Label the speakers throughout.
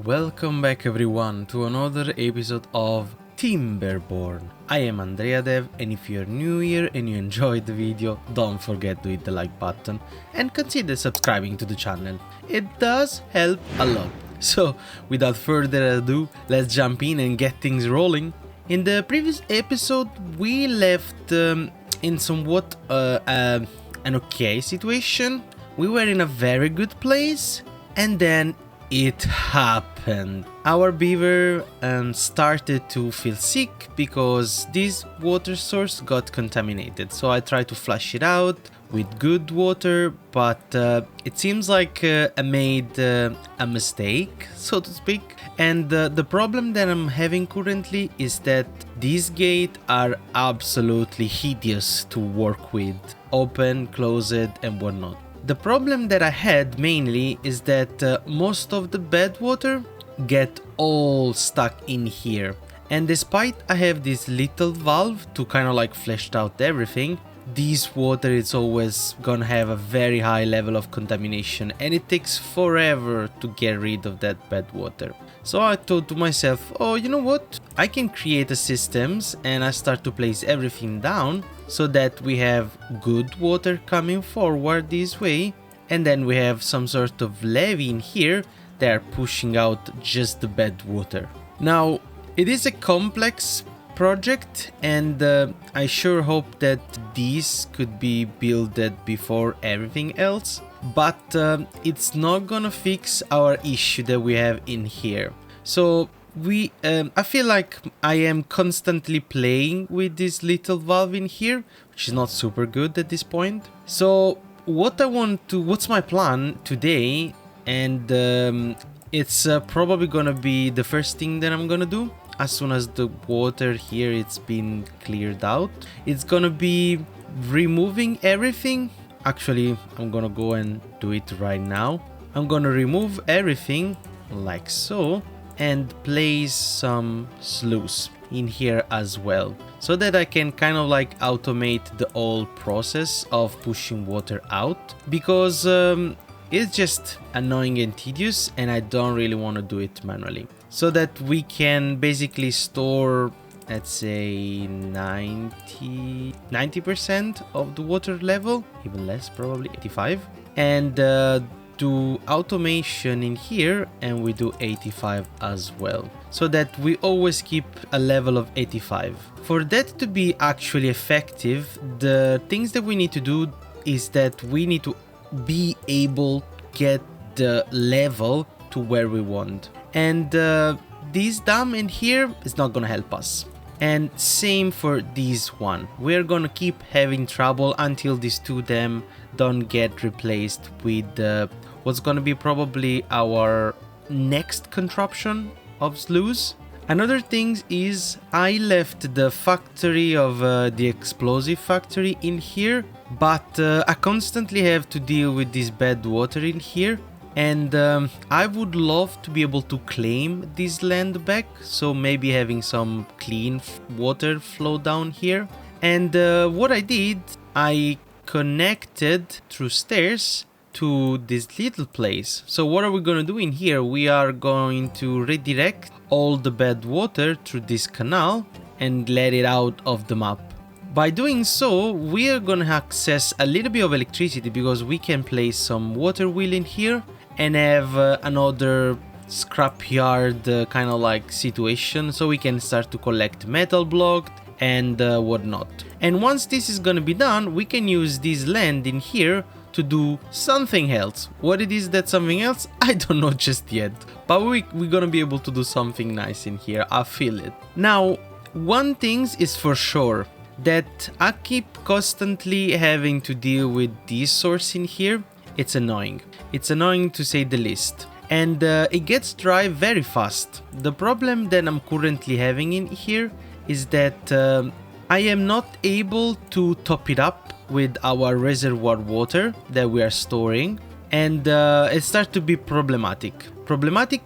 Speaker 1: Welcome back everyone to another episode of Timberborn. I am Andrea Dev, and if you're new here and you enjoyed the video, don't forget to hit the like button and consider subscribing to the channel. It does help a lot. So without further ado, let's jump in and get things rolling. In the previous episode we left in somewhat an okay situation. We were in a very good place, and then it happened. Our beaver started to feel sick because this water source got contaminated. So I tried to flush it out with good water, but it seems like I made a mistake, so to speak. And the problem that I'm having currently is that these gates are absolutely hideous to work with. Open, close it, and whatnot. The problem that I had mainly is that most of the bad water get all stuck in here, and despite I have this little valve to kind of like flush out everything, this water is always gonna have a very high level of contamination, and it takes forever to get rid of that bad water. So I thought to myself, oh, you know what, I can create a systems, and I start to place everything down so that we have good water coming forward this way, and then we have some sort of levee in here that are pushing out just the bad water. Now, it is a complex project, and I sure hope that this could be built before everything else, but it's not gonna fix our issue that we have in here. So I feel like I am constantly playing with this little valve in here, which is not super good at this point. So what's my plan today, and it's probably gonna be the first thing that I'm gonna do as soon as the water here it's been cleared out. It's gonna be removing everything. Actually, I'm gonna go and do it right now. I'm gonna remove everything like so, and place some sluice in here as well, so that I can kind of like automate the whole process of pushing water out, because it's just annoying and tedious, and I don't really want to do it manually. So that we can basically store, let's say 90% of the water level, even less, probably 85, and do automation in here, and we do 85 as well, so that we always keep a level of 85. For that to be actually effective, the things that we need to do is that we need to be able to get the level to where we want, and this dam in here is not gonna help us. And same for this one, we're gonna keep having trouble until these two dam don't get replaced with what's gonna be probably our next contraption of sluice. Another thing is I left the factory of the explosive factory in here, but I constantly have to deal with this bad water in here, and I would love to be able to claim this land back, so maybe having some clean water flow down here. And what I did, I connected through stairs to this little place. So what are we gonna do in here? We are going to redirect all the bad water through this canal and let it out of the map. By doing so, we are gonna access a little bit of electricity, because we can place some water wheel in here and have another scrapyard kind of like situation, so we can start to collect metal blocks and whatnot. And once this is gonna be done, we can use this land in here to do something else. What it is that something else, I don't know just yet, but we're gonna be able to do something nice in here. I feel it. Now, one thing is for sure, that I keep constantly having to deal with this source in here. It's annoying. It's annoying to say the least, and it gets dry very fast. The problem that I'm currently having in here is that I am not able to top it up with our reservoir water that we are storing, and it starts to be problematic.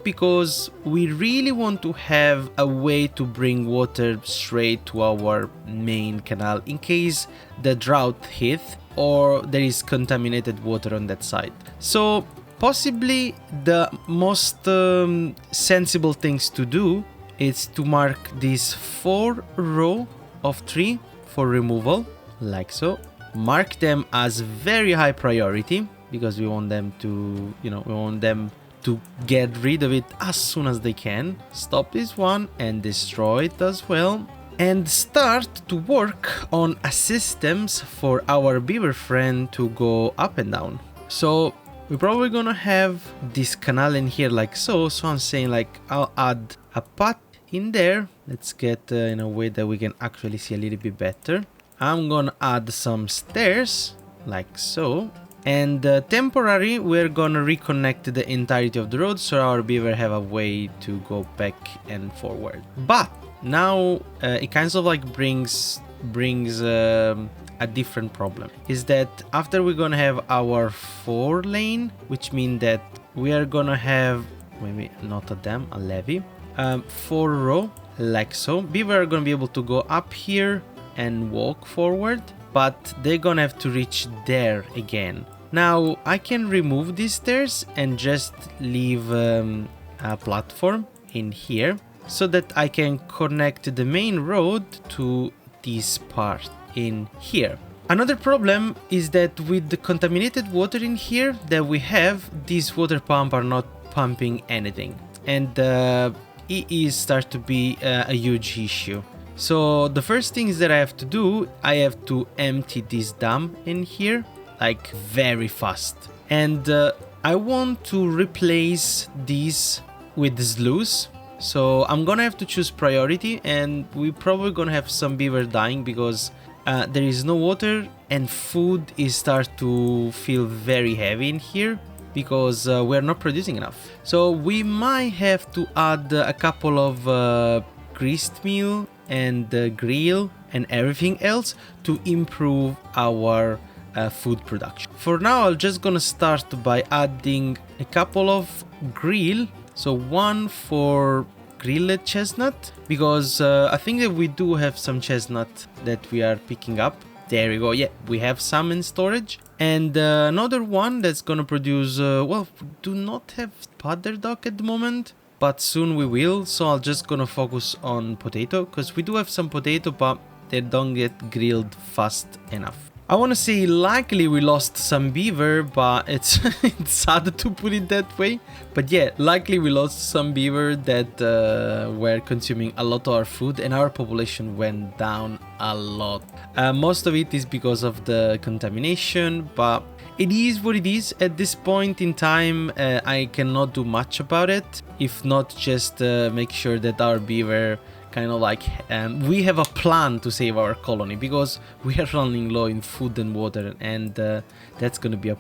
Speaker 1: Because we really want to have a way to bring water straight to our main canal in case the drought hits or there is contaminated water on that side. So Possibly the most sensible things to do is to mark these 4 row of 3 for removal, like so. Mark them as very high priority because we want them to, we want them to get rid of it as soon as they can. Stop this one and destroy it as well. And start to work on a systems for our beaver friend to go up and down. So we're probably gonna have this canal in here like so. So I'm saying like I'll add a path in there. Let's get in a way that we can actually see a little bit better. I'm gonna add some stairs like so. And temporary, we're gonna reconnect the entirety of the road so our beaver have a way to go back and forward. But now it kind of like brings a different problem. Is that after we're gonna have our 4 lane, which means that we are gonna have maybe not a dam, a levee, 4 row like so. Beaver are gonna be able to go up here and walk forward, but they're gonna have to reach there again. Now I can remove these stairs and just leave a platform in here so that I can connect the main road to this part in here. Another problem is that with the contaminated water in here that we have, these water pumps are not pumping anything, and it is start to be a huge issue. So the first things that I have to do, I have to empty this dam in here like very fast, and I want to replace these with sluice. So I'm gonna have to choose priority, and we're probably gonna have some beaver dying because there is no water and food is start to feel very heavy in here because we're not producing enough. So we might have to add a couple of grist mill and grill and everything else to improve our food production. For now, I'm just gonna start by adding a couple of grill. So one for grilled chestnut, because I think that we do have some chestnut that we are picking up. There we go. Yeah, we have some in storage. And another one that's gonna produce, well, we do not have powder dog at the moment, but soon we will. So I'm just gonna focus on potato, because we do have some potato, but they don't get grilled fast enough. I want to say likely we lost some beaver, but it's it's sad to put it that way. But yeah, likely we lost some beaver that were consuming a lot of our food, and our population went down a lot. Most of it is because of the contamination, but it is what it is. At this point in time, I cannot do much about it, if not just make sure that our beaver kind of like we have a plan to save our colony, because we are running low in food and water, and that's going to be a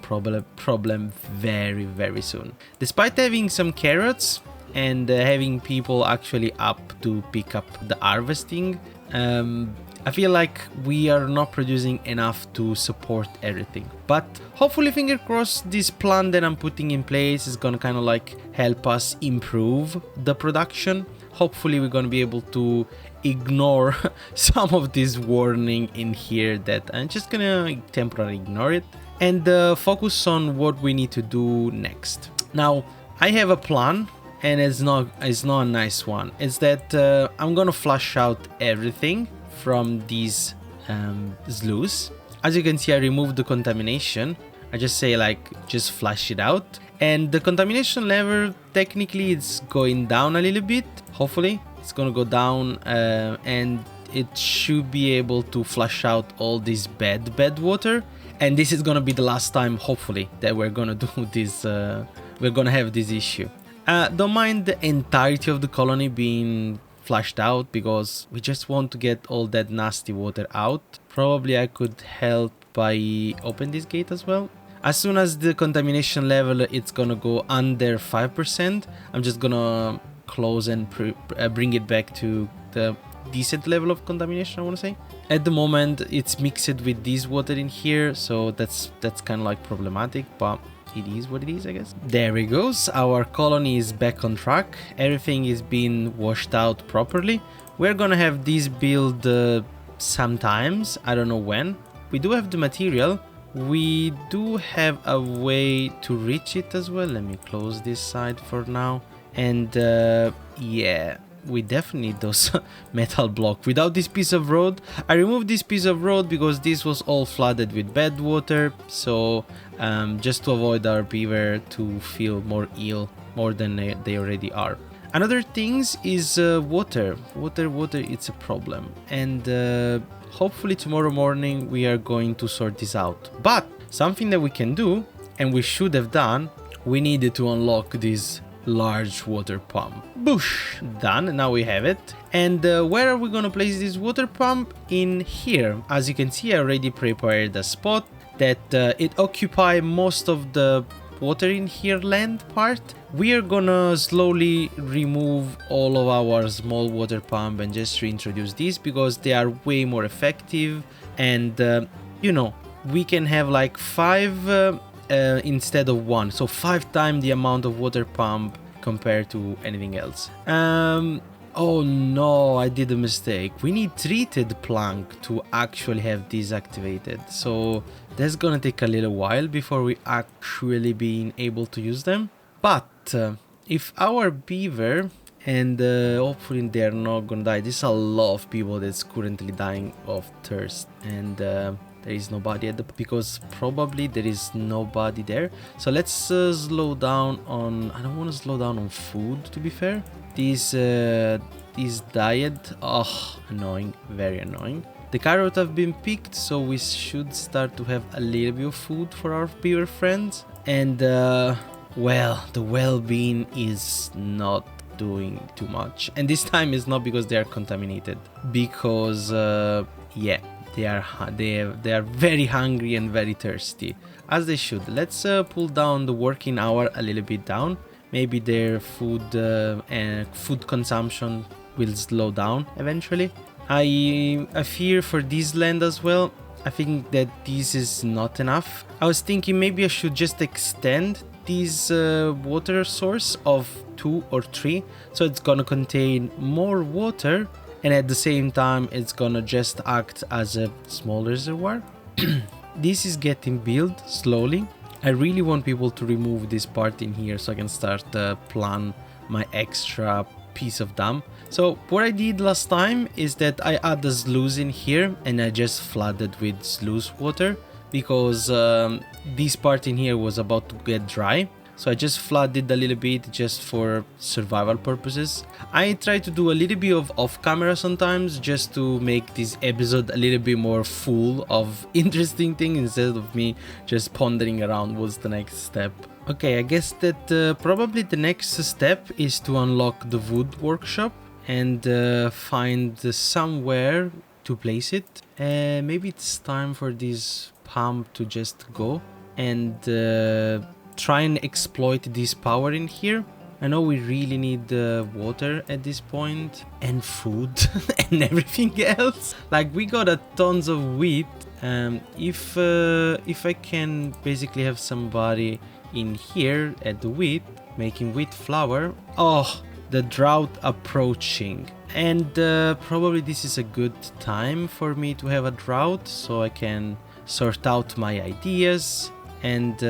Speaker 1: problem very, very soon. Despite having some carrots and having people actually up to pick up the harvesting, I feel like we are not producing enough to support everything. But hopefully, finger crossed, this plan that I'm putting in place is gonna kind of like help us improve the production. Hopefully we're going to be able to ignore some of this warning in here that I'm just going to temporarily ignore it and focus on what we need to do next. Now, I have a plan, and it's not a nice one. It's that I'm going to flush out everything from these sluice. As you can see, I removed the contamination. I just say like, just flush it out. And the contamination level, technically, it's going down a little bit. Hopefully, it's gonna go down and it should be able to flush out all this bad water. And this is gonna be the last time, hopefully, that we're gonna do this. We're gonna have this issue. Don't mind the entirety of the colony being flushed out, because we just want to get all that nasty water out. Probably I could help by open this gate as well. As soon as the contamination level it's gonna go under 5%, I'm just gonna close and bring it back to the decent level of contamination, I want to say. At the moment it's mixed with this water in here, so that's kind of like problematic, but it is what it is, I guess. There it goes. Our colony is back on track. Everything is being washed out properly. We're gonna have this build sometimes, I don't know when. We do have the material, We do have a way to reach it as well. Let me close this side for now. And yeah, we definitely need those metal block. Without this piece of road, I removed this piece of road because this was all flooded with bad water. So just to avoid our beaver to feel more ill, more than they already are. Another things is water. Water, it's a problem. And hopefully tomorrow morning we are going to sort this out. But something that we can do, and we should have done, we needed to unlock this large water pump. Boosh! Done. Now we have it. And where are we gonna place this water pump? In here. As you can see, I already prepared a spot that it occupies most of the water in here land part. We are gonna slowly remove all of our small water pump and just reintroduce these because they are way more effective. And you know, we can have like 5 instead of 1, so 5 times the amount of water pump compared to anything else. Oh no, I did a mistake. We need treated plank to actually have these activated, so that's gonna take a little while before we actually being able to use them. But if our beaver, and hopefully they're not gonna die, there's a lot of people that's currently dying of thirst, and there is nobody at the, because probably there is nobody there. So let's slow down on, I don't want to slow down on food, to be fair. This diet, oh, annoying, very annoying. The carrot have been picked, so we should start to have a little bit of food for our beaver friends. And well, the well-being is not doing too much, and this time is not because they are contaminated, because yeah, they are very hungry and very thirsty, as they should. Let's pull down the working hour a little bit down. Maybe their food and food consumption will slow down eventually. I fear for this land as well. I think that this is not enough. I was thinking maybe I should just extend this water source of 2 or 3, so it's gonna contain more water, and at the same time it's gonna just act as a small reservoir. This is getting built slowly. I really want people to remove this part in here so I can start plan my extra piece of dam. So what I did last time is that I added sluice in here and I just flooded with sluice water, because this part in here was about to get dry. So I just flooded a little bit just for survival purposes. I try to do a little bit of off camera sometimes just to make this episode a little bit more full of interesting things instead of me just pondering around what's the next step. Okay, I guess that probably the next step is to unlock the wood workshop and find somewhere to place it. Maybe it's time for this pump to just go and try and exploit this power in here. I know we really need water at this point, and food and everything else. Like, we got a tons of wheat. If I can basically have somebody in here at the wheat making wheat flour. Oh, the drought approaching, and probably this is a good time for me to have a drought so I can sort out my ideas. And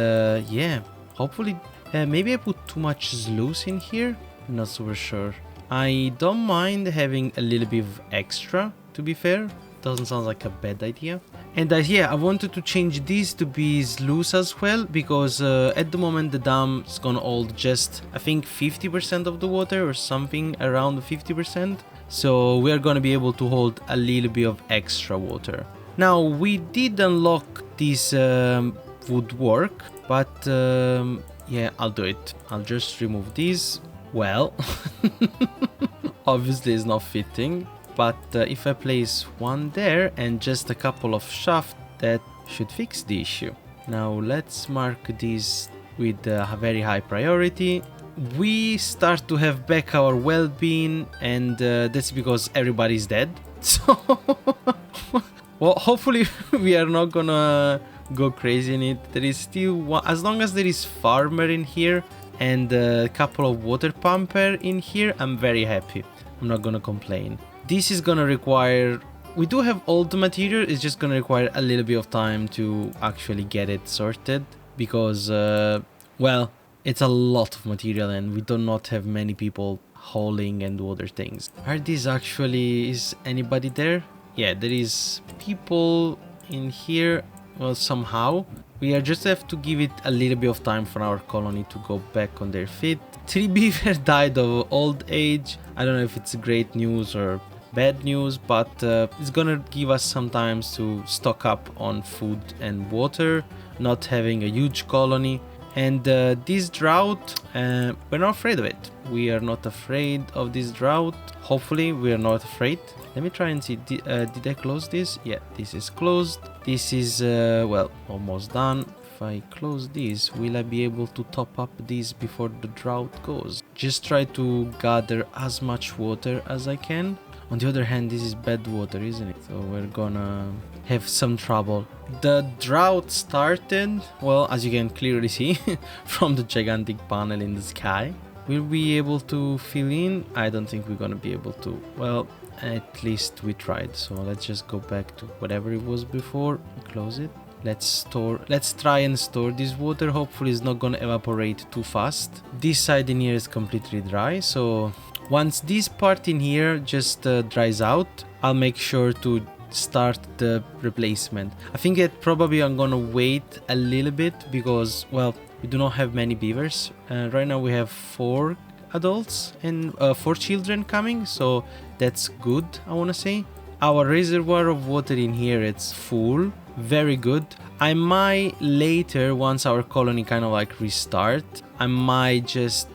Speaker 1: yeah, hopefully maybe I put too much sluice in here, I'm not super sure. I don't mind having a little bit of extra, to be fair. Doesn't sound like a bad idea. And yeah, I wanted to change this to be sluice as well, because at the moment the dam is gonna hold just, I think, 50% of the water or something around 50%. So we are gonna be able to hold a little bit of extra water. Now, we did unlock this woodwork, but yeah, I'll do it. I'll just remove these. Well, obviously it's not fitting, but if I place one there and just a couple of shafts, that should fix the issue. Now let's mark this with a very high priority. We start to have back our well-being, and that's because everybody's dead. So well, hopefully we are not gonna go crazy in it. There is still one, as long as there is farmer in here and a couple of water pumper in here, I'm very happy. I'm not gonna complain. This is gonna require we do have all the material. It's just gonna require a little bit of time to actually get it sorted because, well, it's a lot of material and we do not have many people hauling and other things. Are these actually, is anybody there? Yeah, there is people in here. Well, somehow we are just have to give it a little bit of time for our colony to go back on their feet. 3 beavers died of old age. I don't know if it's great news or bad news, but it's gonna give us some time to stock up on food and water, not having a huge colony. And this drought, we're not afraid of it. We are not afraid of this drought. Hopefully we are not afraid. Let me try and see, did I close this? Yeah, this is closed. This is, well, almost done. If I close this, will I be able to top up this before the drought goes? Just try to gather as much water as I can. On the other hand, this is bad water, isn't it? So we're gonna have some trouble. The drought started, well, as you can clearly see from the gigantic panel in the sky. Will we be able to fill in? I don't think we're gonna be able to. Well, at least we tried. So let's just go back to whatever it was before. Close it. Let's try and store this water. Hopefully it's not gonna evaporate too fast. This side in here is completely dry, so once this part in here just dries out, I'll make sure to start the replacement. I think that probably I'm gonna wait a little bit because, well, we do not have many beavers. Right now we have 4 adults and 4 children coming, so that's good, I wanna say. Our reservoir of water in here, it's full, very good. I might later, once our colony kind of like restart, I might just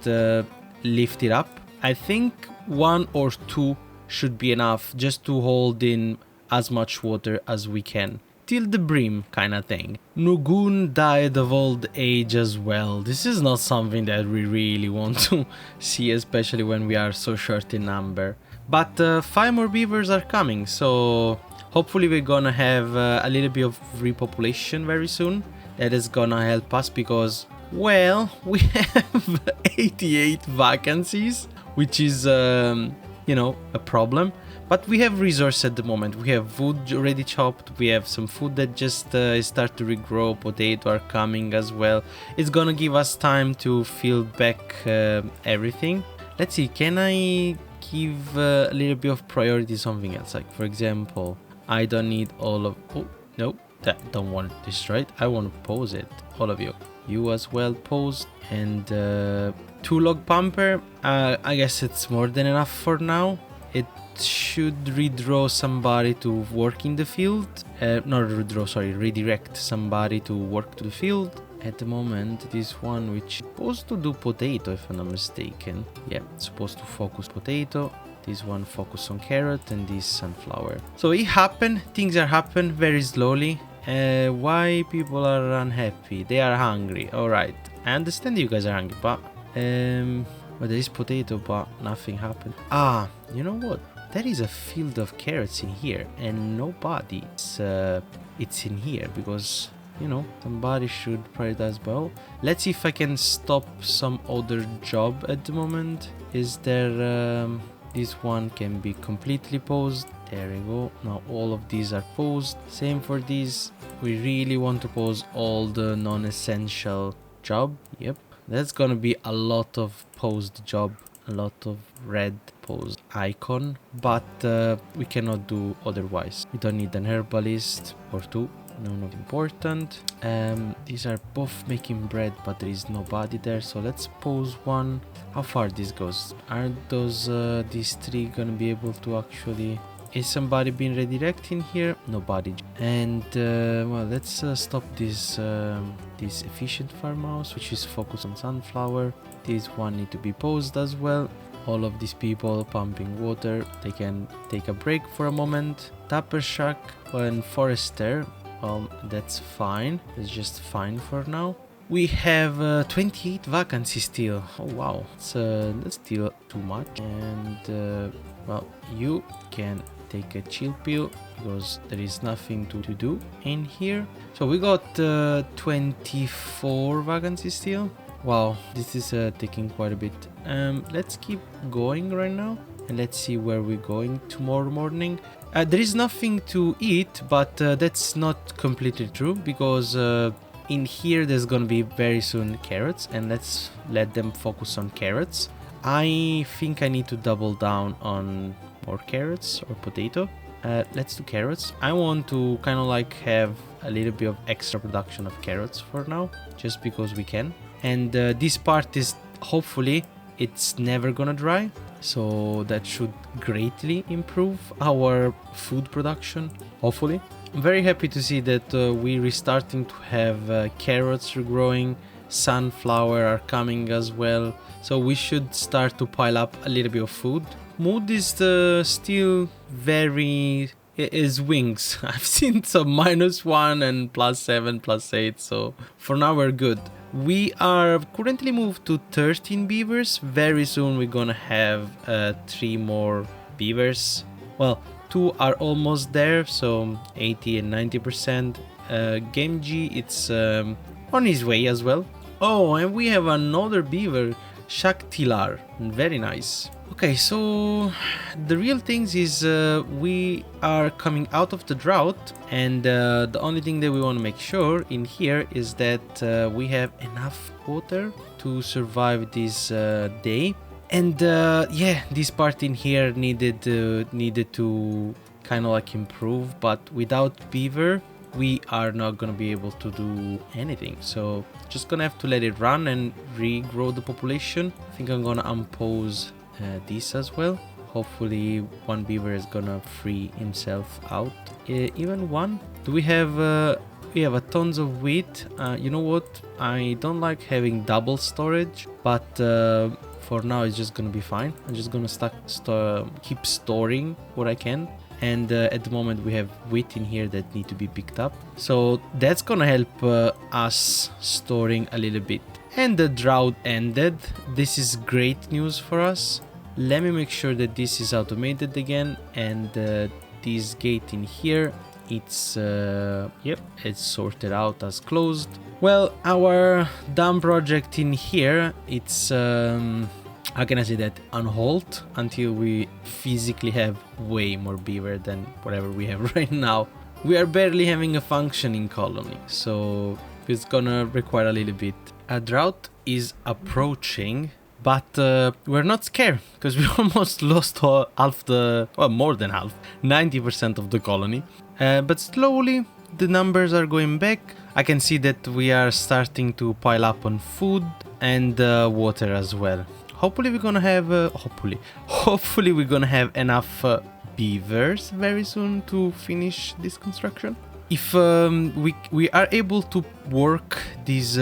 Speaker 1: lift it up. I think 1 or 2 should be enough just to hold in as much water as we can. Till the brim kind of thing. Nugun died of old age as well. This is not something that we really want to see, especially when we are so short in number. But 5 more beavers are coming, so hopefully we're gonna have a little bit of repopulation very soon. That is gonna help us because, well, we have 88 vacancies, which is, you know, a problem. But we have resources at the moment. We have wood already chopped. We have some food that just start to regrow. Potato are coming as well. It's gonna give us time to fill back everything. Let's see, can I give a little bit of priority to something else? Like, for example, I don't need all of... Oh, no, that don't want it destroyed. I want to pose it. All of you. You as well, pose. And 2 log pumper. I guess it's more than enough for now. It should redraw somebody to work in the field. Not redraw, sorry, redirect somebody to work to the field. At the moment, this one which is supposed to do potato, if I'm not mistaken. Yeah, it's supposed to focus potato. This one focus on carrot and this sunflower. So it happened, things are happening very slowly. Why people are unhappy? They are hungry. Alright, I understand you guys are hungry, but well, there is potato, but nothing happened. Ah, you know what? There is a field of carrots in here, and nobody. It's in here because, you know, somebody should prioritize well. Let's see if I can stop some other job at the moment. Is there? This one can be completely paused. There we go. Now all of these are paused. Same for these. We really want to pause all the non-essential job. Yep. That's gonna be a lot of paused job, a lot of red paused icon, but we cannot do otherwise. We don't need an herbalist or 2, no, not important. These are both making bread, but there is nobody there, so let's pause 1. How far this goes? Are those these 3 gonna be able to actually... Is somebody being redirected in here? Nobody. And well, let's stop this this efficient farmhouse, which is focused on sunflower. This one need to be paused as well. All of these people pumping water, they can take a break for a moment. Tapper shack and forester, well, that's fine. It's just fine for now. We have 28 vacancies still. Oh wow, that's still too much. And well, you can take a chill pill because there is nothing to do in here. So we got 24 vacancies still. Wow, this is taking quite a bit. Let's keep going right now and let's see where we're going tomorrow morning. There is nothing to eat, but that's not completely true, because in here there's gonna be very soon carrots, and let's let them focus on carrots. I think I need to double down on more carrots or potato. Let's do carrots. I want to kind of like have a little bit of extra production of carrots for now, just because we can. And this part is hopefully it's never gonna dry, so that should greatly improve our food production, hopefully. I'm very happy to see that we're restarting to have carrots regrowing, sunflower are coming as well, so we should start to pile up a little bit of food. Mood is still very... is wings. I've seen some -1 and +7, +8, so for now we're good. We are currently moved to 13 beavers. Very soon we're gonna have 3 more beavers. Well, 2 are almost there, so 80 and 90%. Game G, it's on his way as well. Oh, and we have another beaver, Shaktilar. Very nice. Okay, so the real things is we are coming out of the drought, and the only thing that we want to make sure in here is that we have enough water to survive this day. And yeah, this part in here needed to kind of like improve, but without beaver we are not gonna be able to do anything, so just gonna have to let it run and regrow the population. I think I'm gonna unpause this as well. Hopefully one beaver is gonna free himself out. Even one. Do we have a tons of wheat. You know what, I don't like having double storage, but for now it's just gonna be fine. I'm just gonna keep storing what I can. And at the moment we have wheat in here that need to be picked up, so that's gonna help us storing a little bit. And the drought ended. This is great news for us. Let me make sure that this is automated again, and this gate in here, it's yep, it's sorted out as closed. Well, our dam project in here, it's how can I say that, on hold until we physically have way more beaver than whatever we have right now. We are barely having a functioning colony, so it's gonna require a little bit. A drought is approaching, but we're not scared, because we almost lost half the, well, more than half, 90% of the colony. But slowly the numbers are going back. I can see that we are starting to pile up on food and water as well. Hopefully we're gonna have hopefully we're gonna have enough beavers very soon to finish this construction. If we are able to work this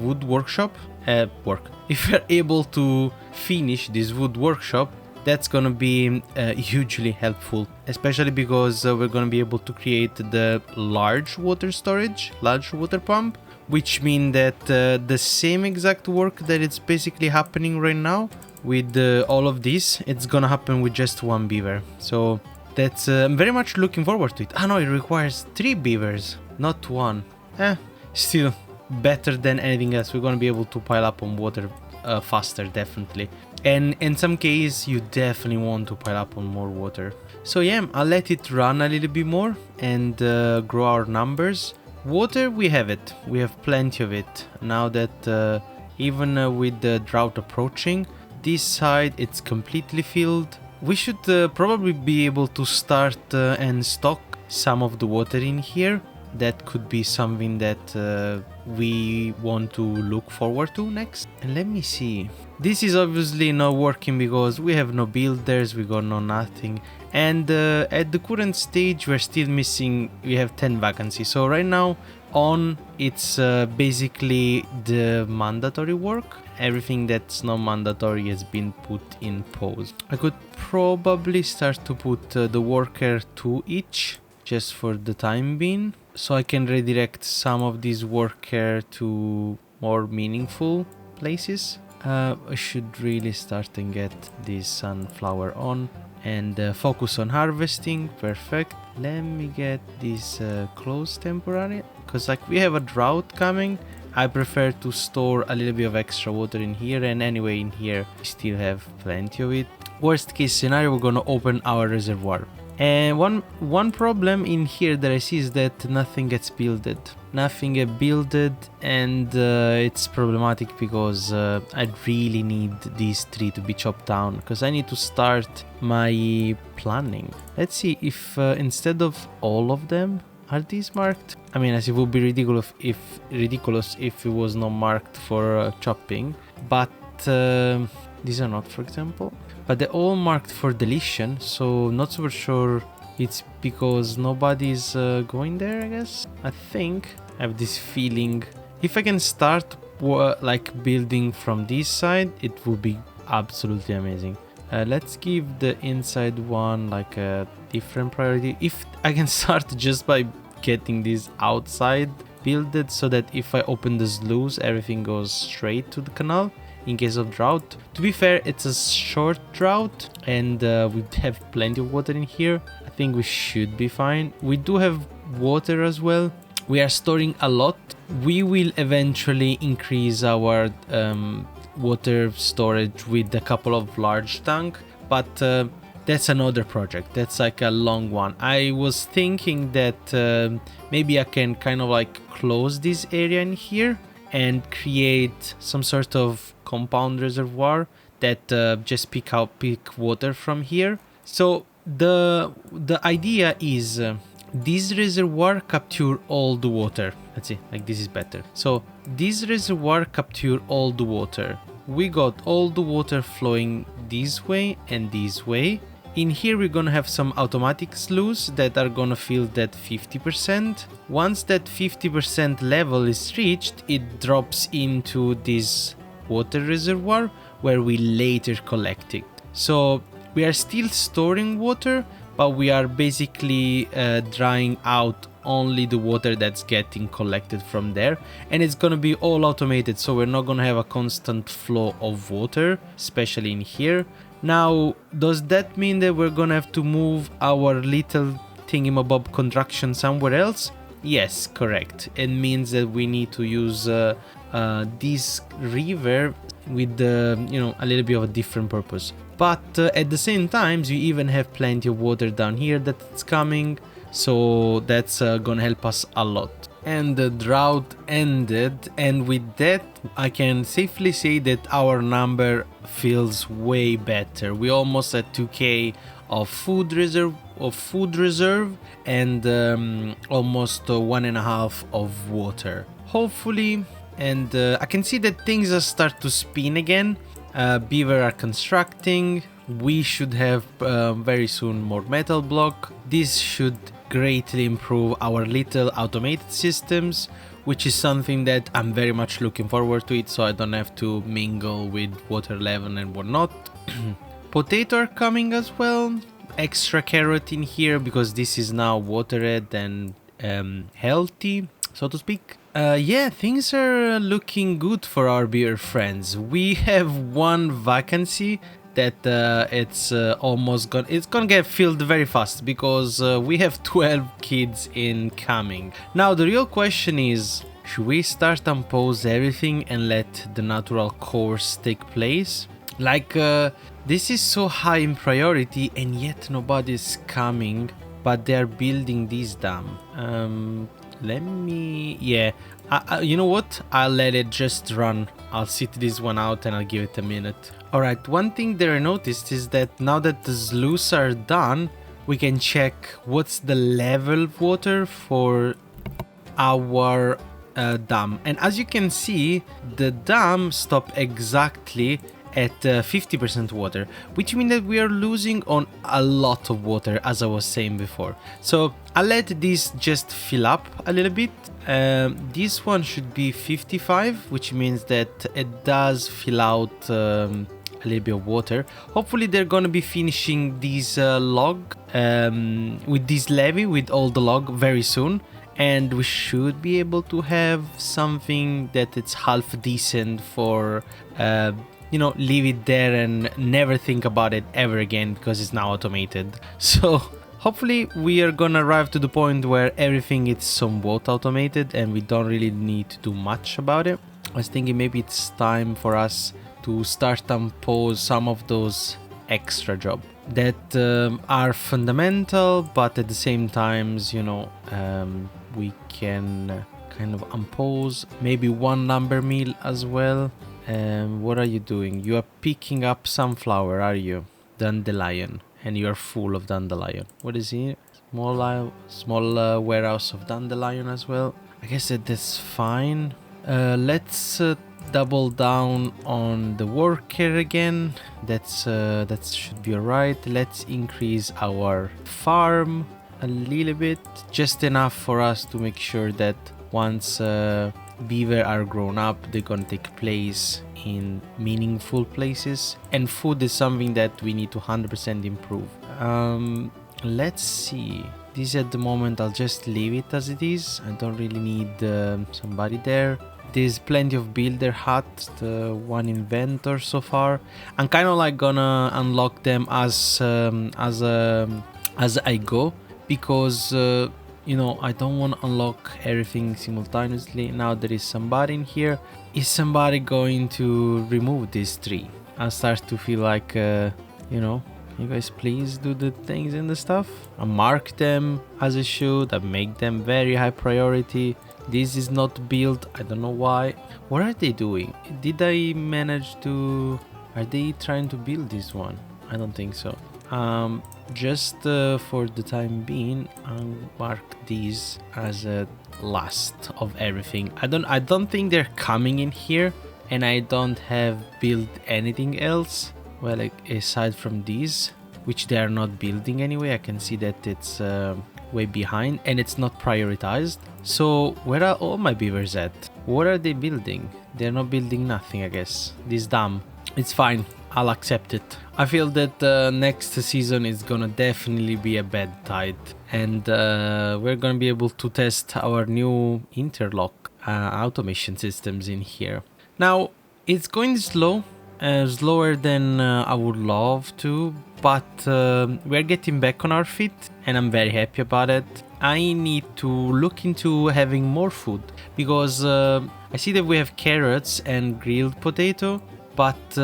Speaker 1: wood workshop, if we're able to finish this wood workshop, that's gonna be hugely helpful, especially because we're gonna be able to create the large water storage, large water pump, which means that the same exact work that it's basically happening right now with all of this, it's gonna happen with just 1 beaver. So that's I'm very much looking forward to it. Ah no, it requires 3 beavers, not 1. Still better than anything else. We're gonna be able to pile up on water faster, definitely. And in some case you definitely want to pile up on more water. So yeah, I'll let it run a little bit more and grow our numbers. Water, we have it. We have plenty of it. Now that even with the drought approaching, this side it's completely filled. We should probably be able to start and stock some of the water in here. That could be something that we want to look forward to next. And let me see. This is obviously not working because we have no builders, we got no nothing. And at the current stage we're still missing, we have 10 vacancies. So right now on it's basically the mandatory work. Everything that's not mandatory has been put in pause. I could probably start to put the worker 2 each, just for the time being, so I can redirect some of these worker to more meaningful places. I should really start and get this sunflower on and focus on harvesting. Perfect. Let me get this closed temporarily, because like we have a drought coming. I prefer to store a little bit of extra water in here, and anyway in here we still have plenty of it. Worst case scenario, we're gonna open our reservoir. And one problem in here that I see is that nothing gets builded. Nothing gets builded, and it's problematic because I really need these three to be chopped down because I need to start my planning. Let's see if instead of all of them, are these marked? I mean, as it would be ridiculous if it was not marked for chopping, but these are not, for example. But they're all marked for deletion, so not super sure it's because nobody's going there, I guess. I think I have this feeling if I can start like building from this side, it would be absolutely amazing. Let's give the inside one like a different priority. If I can start just by getting this outside builded so that if I open the sluice, everything goes straight to the canal in case of drought. To be fair, it's a short drought and we have plenty of water in here. I think we should be fine. We do have water as well. We are storing a lot. We will eventually increase our water storage with a couple of large tanks, but that's another project. That's like a long one. I was thinking that maybe I can kind of like close this area in here and create some sort of compound reservoir that just pick water from here. So the idea is this reservoir capture all the water. Let's see, like this is better. So this reservoir capture all the water. We got all the water flowing this way and this way. In here we're gonna have some automatic sluices that are gonna fill that 50%. Once that 50% level is reached, it drops into this water reservoir where we later collect it. So we are still storing water, but we are basically drying out only the water that's getting collected from there, and it's gonna be all automated, so we're not gonna have a constant flow of water, especially in here. Now, does that mean that we're gonna have to move our little thingamabob contraction somewhere else? Yes, correct. It means that we need to use this river with a little bit of a different purpose. But at the same time, we even have plenty of water down here that's coming, so that's gonna help us a lot. And the drought ended, and with that I can safely say that our number feels way better. We almost at 2k of food reserve and almost 1.5 of water, hopefully. And I can see that things are start to spin again. Beaver are constructing. We should have very soon more metal block. This should greatly improve our little automated systems, which is something that I'm very much looking forward to it, so I don't have to mingle with water level and whatnot. Potato are coming as well. Extra carrot in here because this is now watered and healthy, so to speak. Yeah, things are looking good for our beaver friends. We have one vacancy that it's almost gone. It's gonna get filled very fast because we have 12 kids incoming. Now the real question is, should we start and pause everything and let the natural course take place? Like this is so high in priority and yet nobody's coming, but they're building this dam. You know what? I'll let it just run. I'll sit this one out and I'll give it a minute. Alright, one thing that I noticed is that now that the sluices are done, we can check what's the level of water for our dam. And as you can see, the dam stopped exactly at 50% water, which means that we are losing on a lot of water, as I was saying before. So I'll let this just fill up a little bit. This one should be 55, which means that it does fill out a little bit of water. Hopefully they're gonna be finishing this log with this levee with all the log very soon, and we should be able to have something that it's half decent for leave it there and never think about it ever again because it's now automated. So hopefully we are gonna arrive to the point where everything is somewhat automated and we don't really need to do much about it. I was thinking maybe it's time for us to start and pause some of those extra jobs. that are fundamental, but at the same times, you know, we can kind of impose maybe one lumber mill as well. What are you doing? You are picking up sunflower, are you? Dandelion, and you are full of dandelion. What is here? Small warehouse of dandelion as well. I guess that's fine. Let's double down on the worker again. That should be alright. Let's increase our farm a little bit, just enough for us to make sure that once beaver are grown up, they're gonna take place in meaningful places, and food is something that we need to 100% improve. Let's see. This at the moment, I'll just leave it as it is. I don't really need somebody there. There's plenty of builder huts, the one inventor so far. I'm kind of like gonna unlock them as I go, because you know, I don't want to unlock everything simultaneously. Now there is somebody in here. Is somebody going to remove this tree? I start to feel like, you know, you guys please do the things and the stuff. I mark them as I should. I make them very high priority. This is not built. I don't know why. What are they doing? Did I manage to... Are they trying to build this one? I don't think so. Just for the time being, I'll mark these as a last of everything. I don't think they're coming in here, and I don't have built anything else. Well, like, aside from these, which they are not building anyway. I can see that it's way behind and it's not prioritized. So where are all my beavers at? What are they building? They're not building nothing, I guess. This dam. It's fine. I'll accept it. I feel that next season is gonna definitely be a bad tide, and we're gonna be able to test our new interlock automation systems in here. Now, it's going slow, slower than I would love to, but we're getting back on our feet, and I'm very happy about it. I need to look into having more food, because I see that we have carrots and grilled potato, but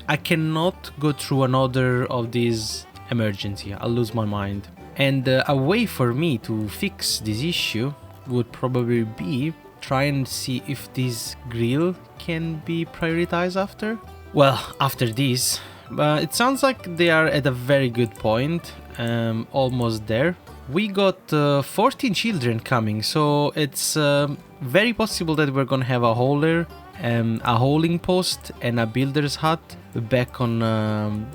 Speaker 1: I cannot go through another of these emergency. I'll lose my mind. And a way for me to fix this issue would probably be try and see if this grill can be prioritized after. Well, after this, it sounds like they are at a very good point, almost there. We got 14 children coming, so it's very possible that we're gonna have a hauler, a hauling post and a builder's hut back on,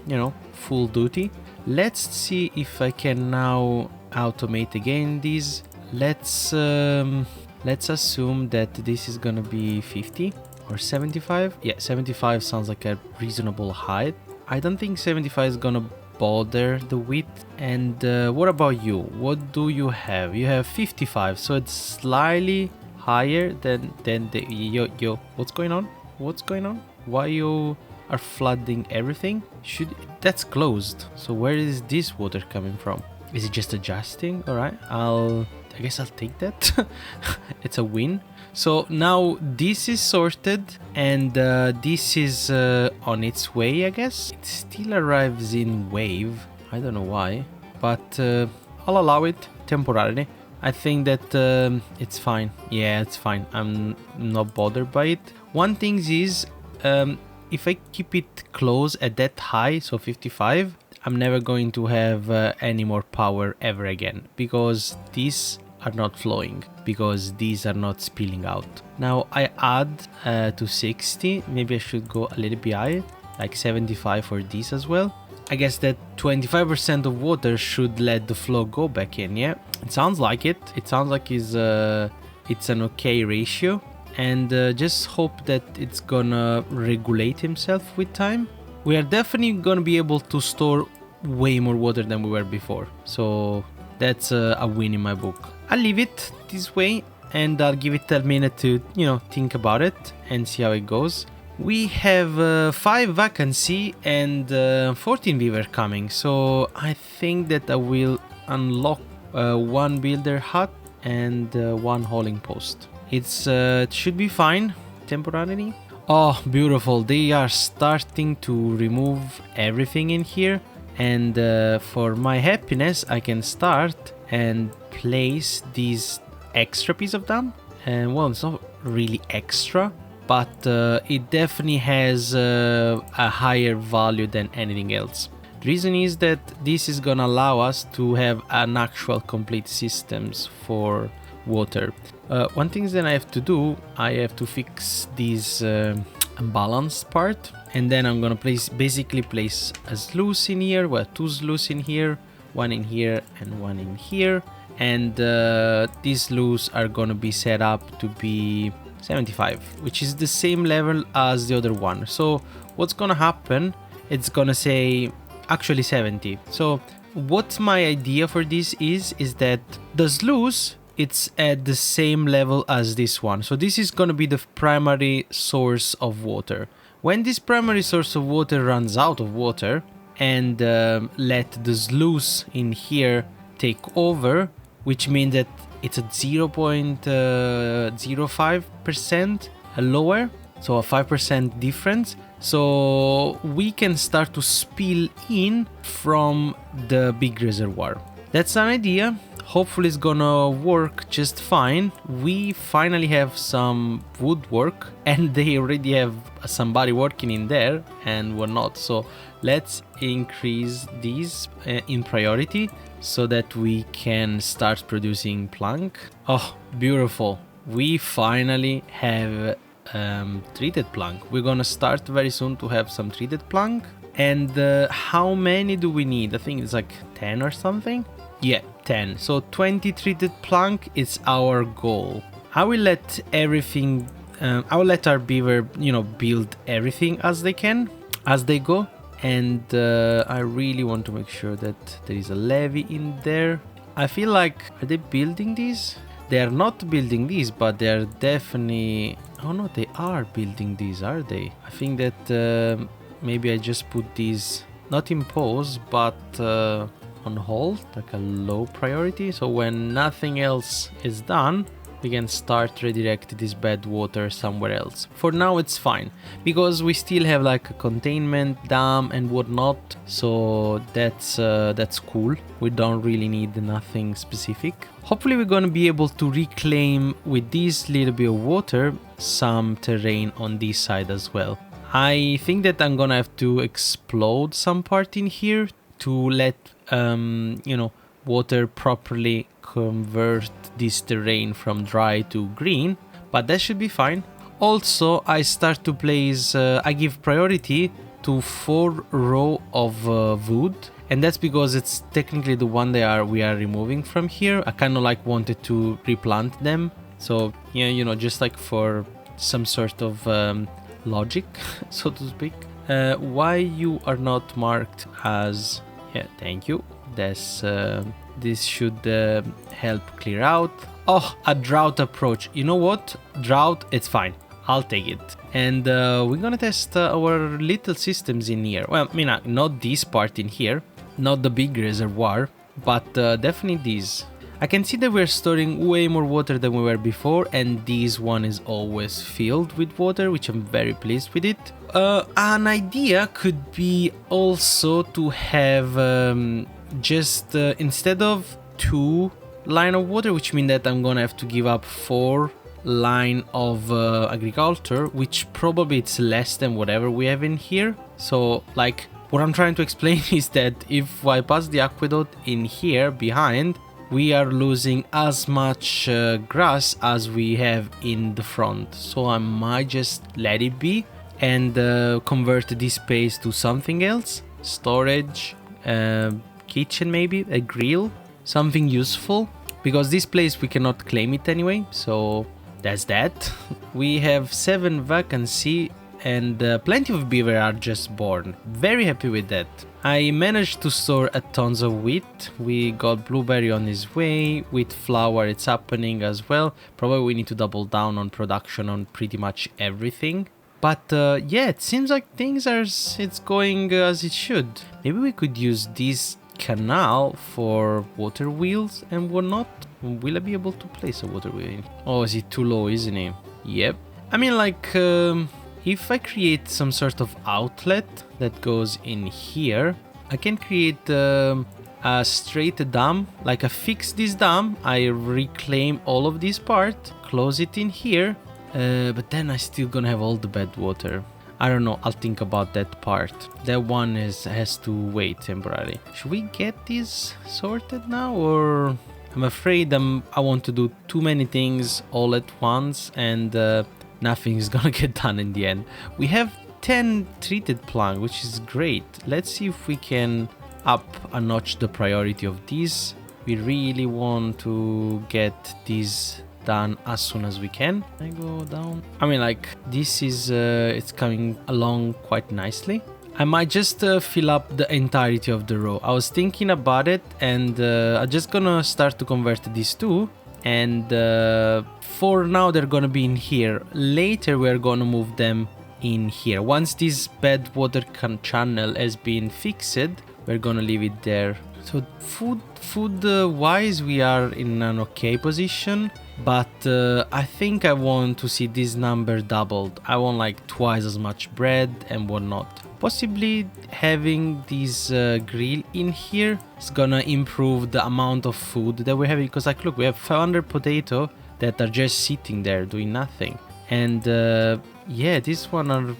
Speaker 1: you know, full duty. Let's see if I can now automate again these. Let's assume that this is gonna be 50 or 75. Yeah, 75 sounds like a reasonable height. I don't think 75 is gonna bother the width. And what about you? What do you have? You have 55, so it's slightly higher than the... Yo, what's going on? What's going on? Why you are flooding everything? That's closed. So where is this water coming from? Is it just adjusting? All right, I guess I'll take that. It's a win. So now this is sorted, and this is on its way, I guess. It still arrives in wave. I don't know why, but I'll allow it temporarily. I think that it's fine. Yeah, it's fine. I'm not bothered by it. One thing is, if I keep it close at that high, so 55, I'm never going to have any more power ever again, because these are not flowing, because these are not spilling out. Now I add to 60. Maybe I should go a little bit higher, like 75 for these as well. I guess that 25% of water should let the flow go back in. Yeah, it sounds like it. It sounds like it's an okay ratio, and just hope that it's gonna regulate himself with time. We are definitely gonna be able to store way more water than we were before, so that's a win in my book. I'll leave it this way, and I'll give it a minute to, you know, think about it and see how it goes. We have 5 vacancy and 14 beaver coming, so I think that I will unlock 1 builder hut and 1 hauling post. It should be fine temporarily. Oh, beautiful. They are starting to remove everything in here, And for my happiness, I can start and place these extra piece of them. And well, it's not really extra, but it definitely has a higher value than anything else. The reason is that this is gonna allow us to have an actual complete systems for water. One thing that I have to do, I have to fix this unbalanced part, and then I'm gonna basically place a sluice in here, well, 2 sluices in here, 1 in here and 1 in here, and these sluices are gonna be set up to be 75, which is the same level as the other one. So what's gonna happen, it's gonna say actually 70. So what my idea for this is that the sluice, it's at the same level as this one. So this is gonna be the primary source of water. When this primary source of water runs out of water and let the sluice in here take over, which means that it's at 0.05% lower, so a 5% difference. So we can start to spill in from the big reservoir. That's an idea. Hopefully it's gonna work just fine. We finally have some woodwork and they already have somebody working in there and whatnot. So let's increase these in priority so that we can start producing plank. Oh, beautiful. We finally have treated plank. We're gonna start very soon to have some treated plank. And how many do we need? I think it's like 10 or something. Yeah, 10. So 20 treated plank is our goal. I will let everything, I will let our beaver, build everything as they can, as they go. And I really want to make sure that there is a levee in there. I feel like, are they building these? They are not building these, but they are definitely, oh no, they are building these, are they? I think that maybe I just put these, not in pause, but on hold, like a low priority. So when nothing else is done, we can start redirect this bad water somewhere else. For now it's fine, because we still have like a containment dam and whatnot, so that's cool. We don't really need nothing specific. Hopefully we're gonna be able to reclaim with this little bit of water some terrain on this side as well. I think that I'm gonna have to explode some part in here to let water properly convert this terrain from dry to green, but that should be fine. Also, I start to place, I give priority to 4 rows of wood, and that's because it's technically the one we are removing from here. I kind of like wanted to replant them, so yeah, just like for some sort of logic, so to speak. Why you are not marked as, yeah, thank you. This should help clear out. Oh, a drought approach. You know what? Drought, it's fine. I'll take it. And we're gonna test our little systems in here. Well, I mean, not this part in here, not the big reservoir, but definitely these. I can see that we're storing way more water than we were before, and this one is always filled with water, which I'm very pleased with it. An idea could be also to have just instead of 2 line of water, which means that I'm gonna have to give up 4 line of agriculture, which probably it's less than whatever we have in here. So like what I'm trying to explain is that if I pass the aqueduct in here behind, we are losing as much grass as we have in the front. So I might just let it be and convert this space to something else. Storage, kitchen, maybe a grill, something useful, because this place we cannot claim it anyway, so that's that. We have 7 vacancy and plenty of beaver are just born. Very happy with that. I managed to store a tons of wheat. We got blueberry on his way. Wheat flour, it's happening as well. Probably we need to double down on production on pretty much everything. But yeah, it seems like things are, it's going as it should. Maybe we could use this canal for water wheels and whatnot. Will I be able to place a water wheel? Oh, is it too low, isn't it? Yep. I mean, like, if I create some sort of outlet that goes in here, I can create a straight dam, like I fix this dam, I reclaim all of this part, close it in here, but then I still gonna have all the bad water. I don't know, I'll think about that part. That one has to wait temporarily. Should we get this sorted now, or I'm afraid I want to do too many things all at once and nothing is gonna get done in the end. We have 10 treated plank, which is great. Let's see if we can up a notch the priority of these. We really want to get these done as soon as we can. I go down. I mean, like, this is it's coming along quite nicely. I might just fill up the entirety of the row. I was thinking about it, and I'm just gonna start to convert these two, and for now they're gonna be in here. Later we're gonna move them in here. Once this bad water channel has been fixed, we're gonna leave it there. So food wise, we are in an okay position, but I think I want to see this number doubled. I want like twice as much bread and whatnot. Possibly having this grill in here is gonna improve the amount of food that we're having, because like look, we have 500 potato that are just sitting there doing nothing. And yeah, this one are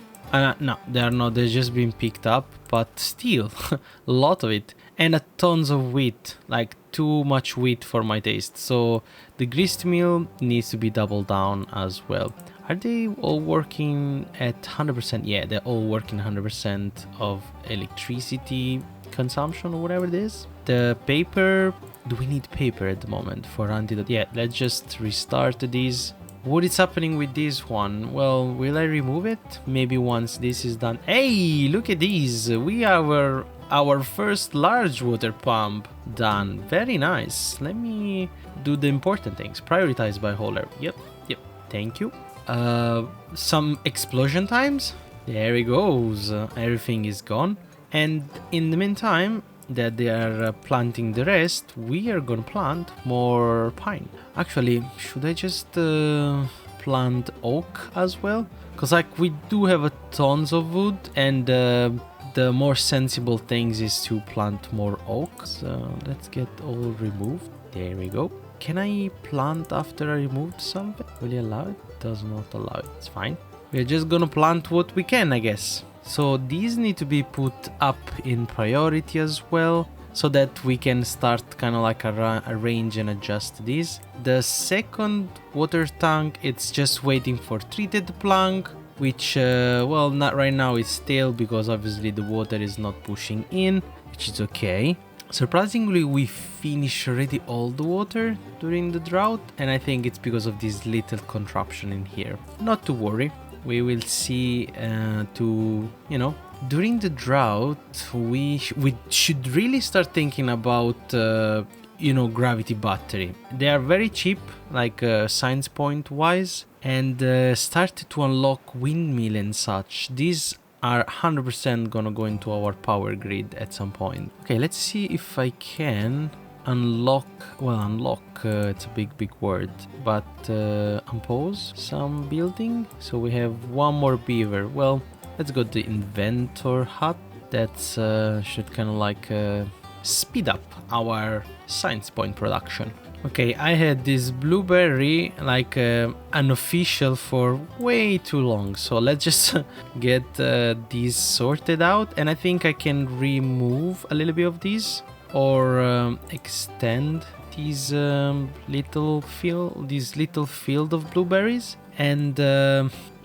Speaker 1: no, they are not, they're just being picked up, but still a lot of it. And a tons of wheat, like too much wheat for my taste. So the grist mill needs to be doubled down as well. Are they all working at 100%? Yeah, they're all working 100% of electricity consumption or whatever it is. The paper, do we need paper at the moment for antidote? Yeah, let's just restart these. What is happening with this one? Well, will I remove it? Maybe once this is done. Hey, look at these. We have our first large water pump done. Very nice. Let me do the important things. Prioritize by hauler. Yep. Thank you. Some explosion times. There it goes. Everything is gone. And in the meantime that they are planting the rest, we are gonna plant more pine. Actually, should I just plant oak as well? Because like we do have a tons of wood, and the more sensible things is to plant more oak. So let's get all removed. There we go. Can I plant after I removed something? Will you allow it? Does not allow it. It's fine. We're just gonna plant what we can, I guess. So these need to be put up in priority as well, so that we can start kind of like arrange and adjust these. The second water tank, it's just waiting for treated plank, which well, not right now, it's stale because obviously the water is not pushing in, which is okay. Surprisingly, we finished already all the water during the drought, and I think it's because of this little contraption in here. Not to worry, we will see during the drought we should really start thinking about gravity battery. They are very cheap, like science point wise, and started to unlock windmill and such. These are 100% gonna go into our power grid at some point. Okay, let's see if I can unlock, it's a big word, but unpause some building. So we have one more beaver. Well, let's go to the inventor hut. That's should kind of like speed up our science point production. Okay, I had this blueberry like unofficial for way too long, so let's just get these sorted out, and I think I can remove a little bit of these, or extend these little field of blueberries. And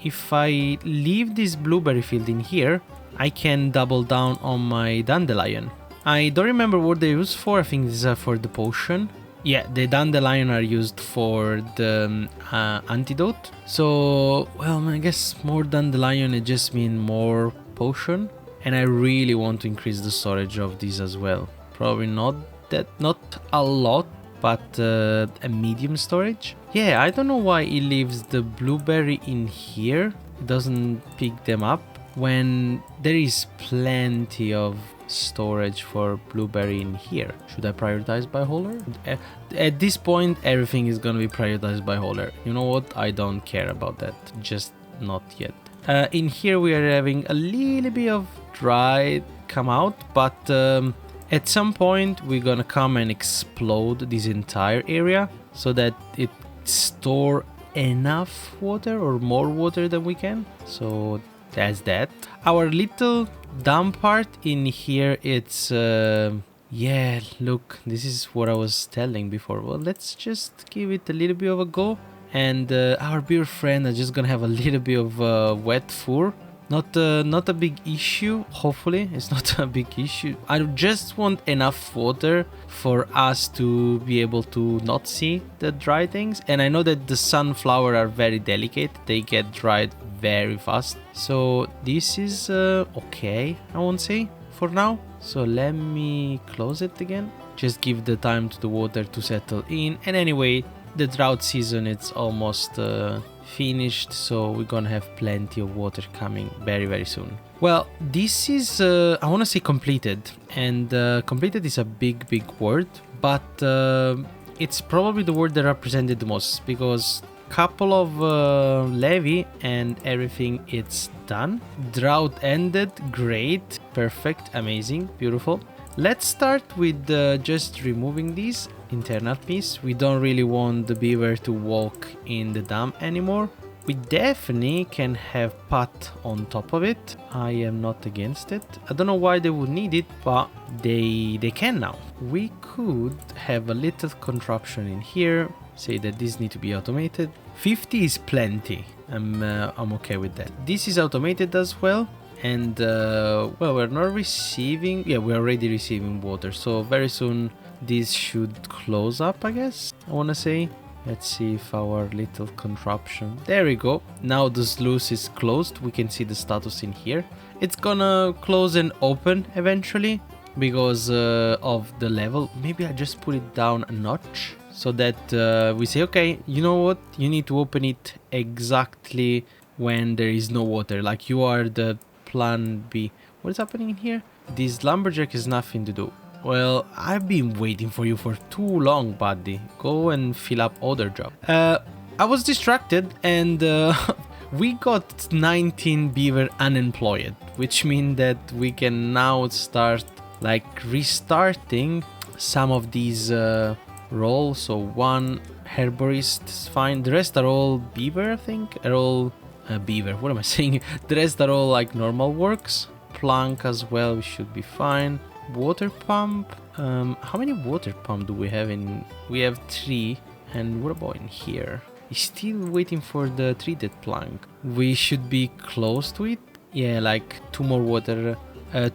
Speaker 1: if I leave this blueberry field in here, I can double down on my dandelion. I don't remember what they use for. I think this is for the potion. Yeah, the dandelion are used for the antidote. So, well, I guess more dandelion, it just means more potion. And I really want to increase the storage of these as well. Probably not a lot, but a medium storage. Yeah, I don't know why it leaves the blueberry in here. It doesn't pick them up when there is plenty of storage for blueberry in here. Should I prioritize by hauler? At this point, everything is gonna be prioritized by hauler. You know what? I don't care about that. Just not yet. In here we are having a little bit of dry come out, but at some point we're gonna come and explode this entire area so that it store enough water or more water than we can. So that's that. Our little dam part in here, it's yeah, look, this is what I was telling before. Well, let's just give it a little bit of a go, and our beaver friend are just gonna have a little bit of wet fur. Not a big issue. Hopefully it's not a big issue. I just want enough water for us to be able to not see the dry things, and I know that the sunflower are very delicate. They get dried very fast, so this is okay, I won't say, for now. So let me close it again, just give the time to the water to settle in. And anyway, the drought season, it's almost finished, so we're gonna have plenty of water coming very soon. Well, this is I want to say completed, and completed is a big word, but it's probably the word that represented the most, because couple of levee and everything, it's done. Drought ended, great, perfect, amazing, beautiful. Let's start with just removing these internal piece. We don't really want the beaver to walk in the dam anymore. We definitely can have pot on top of it. I am not against it. I don't know why they would need it, but they can now. We could have a little contraption in here, say that this need to be automated. 50 is plenty. I'm okay with that. This is automated as well. And well, we're not receiving, yeah, we're already receiving water, so very soon this should close up, I guess, I want to say. Let's see if our little contraption, there we go. Now the sluice is closed. We can see the status in here. It's gonna close and open eventually because of the level. Maybe I just put it down a notch so that we say, okay, you know what, you need to open it exactly when there is no water, like you are the plan B. What is happening in here? This lumberjack has nothing to do. Well, I've been waiting for you for too long, buddy. Go and fill up other job. I was distracted, and we got 19 beaver unemployed, which means that we can now start like restarting some of these roles. So one herborist is fine. The rest are all beaver, I think. Are all beaver. What am I saying? The rest are all like normal works. Plank as well. We should be fine. Water pump. How many water pump do we have in? We have 3. And what about in here? Still waiting for the treated plank. We should be close to it. Yeah, like 2 more water,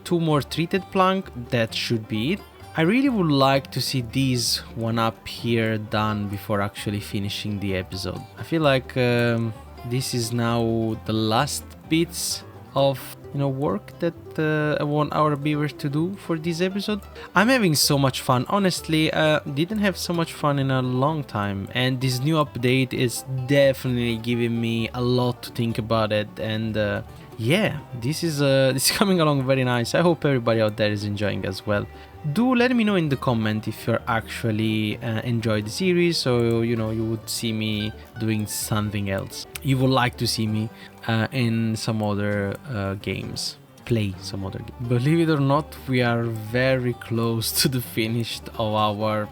Speaker 1: 2 more treated plank. That should be it. I really would like to see these one up here done before actually finishing the episode. I feel like this is now the last bits of work that I want our beavers to do for this episode. I'm having so much fun. Honestly, didn't have so much fun in a long time, and this new update is definitely giving me a lot to think about it. And yeah, this is coming along very nice. I hope everybody out there is enjoying as well. Do let me know in the comment if you're actually enjoyed the series, or you would see me doing something else. You would like to see me in some other games, play some other games. Believe it or not, we are very close to the finish of our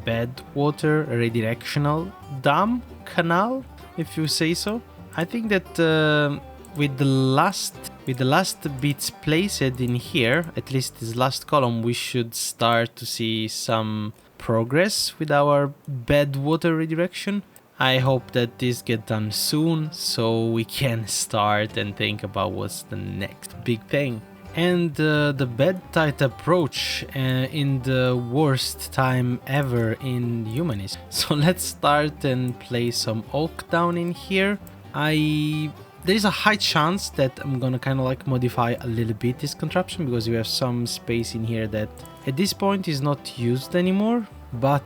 Speaker 1: bed water redirectional dam canal, if you say so. I think that with the last bits placed in here, at least this last column, we should start to see some progress with our bed water redirection. I hope that this gets done soon, so we can start and think about what's the next big thing. And the bedtide approach in the worst time ever in humanism. So let's start and place some oak down in here. There is a high chance that I'm gonna kind of like modify a little bit this contraption, because we have some space in here that at this point is not used anymore. But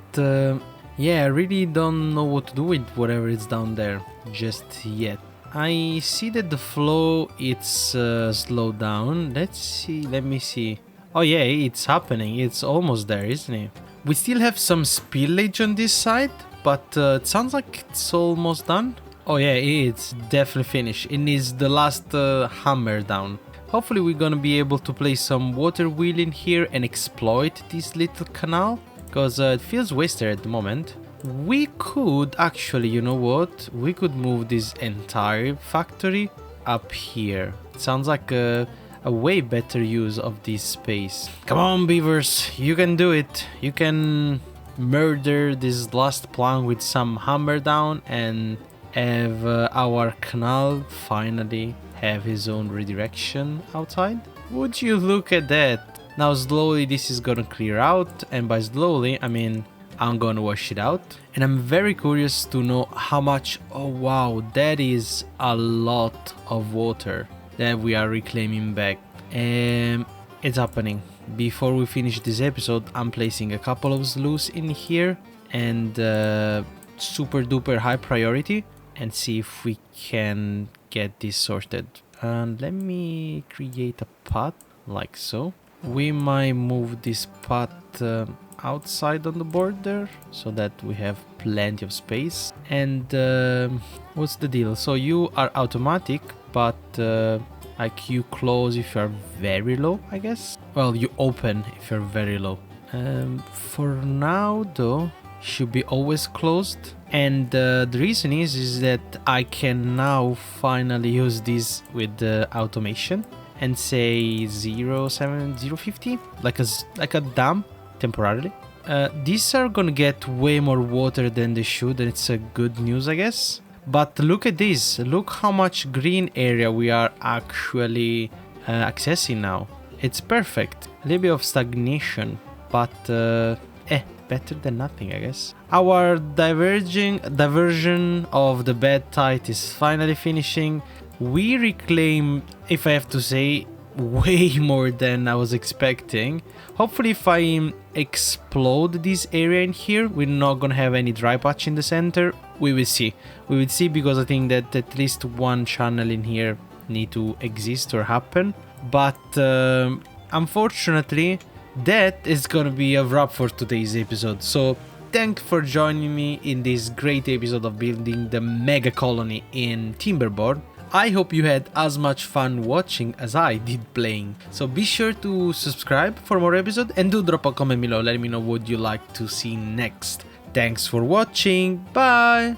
Speaker 1: yeah, I really don't know what to do with whatever is down there just yet. I see that the flow it's slowed down. Let me see. Oh yeah, it's happening. It's almost there, isn't it? We still have some spillage on this side, but it sounds like it's almost done. Oh yeah, it's definitely finished. It needs the last hammer down. Hopefully we're gonna be able to place some water wheel in here and exploit this little canal, because it feels wasted at the moment. We could actually, you know what? We could move this entire factory up here. It sounds like a way better use of this space. Come on, beavers, you can do it. You can murder this last plank with some hammer down and have our canal finally have his own redirection outside. Would you look at that? Now slowly this is gonna clear out, and by slowly I mean I'm gonna wash it out. And I'm very curious to know how much. Oh wow, that is a lot of water that we are reclaiming back. It's happening. Before we finish this episode, I'm placing a couple of sluices in here and super duper high priority, and see if we can get this sorted. And let me create a path like so. We might move this path outside on the border so that we have plenty of space. And what's the deal? So you are automatic, but like you close if you're very low, I guess. Well, you open if you're very low. For now though, should be always closed. And the reason is that I can now finally use this with the automation and say 0.7050 like a dam temporarily. These are gonna get way more water than they should, and it's a good news, I guess. But look at this, look how much green area we are actually accessing now. It's perfect. A little bit of stagnation, but better than nothing, I guess. Our diversion of the bad tide is finally finishing. We reclaim, if I have to say, way more than I was expecting. Hopefully if I explode this area in here, we're not gonna have any dry patch in the center. We will see. We will see, because I think that at least one channel in here need to exist or happen. But unfortunately, that is gonna be a wrap for today's episode. So thanks for joining me in this great episode of building the mega colony in Timberborn. I hope you had as much fun watching as I did playing. So be sure to subscribe for more episodes, and do drop a comment below, let me know what you like to see next. Thanks for watching, bye!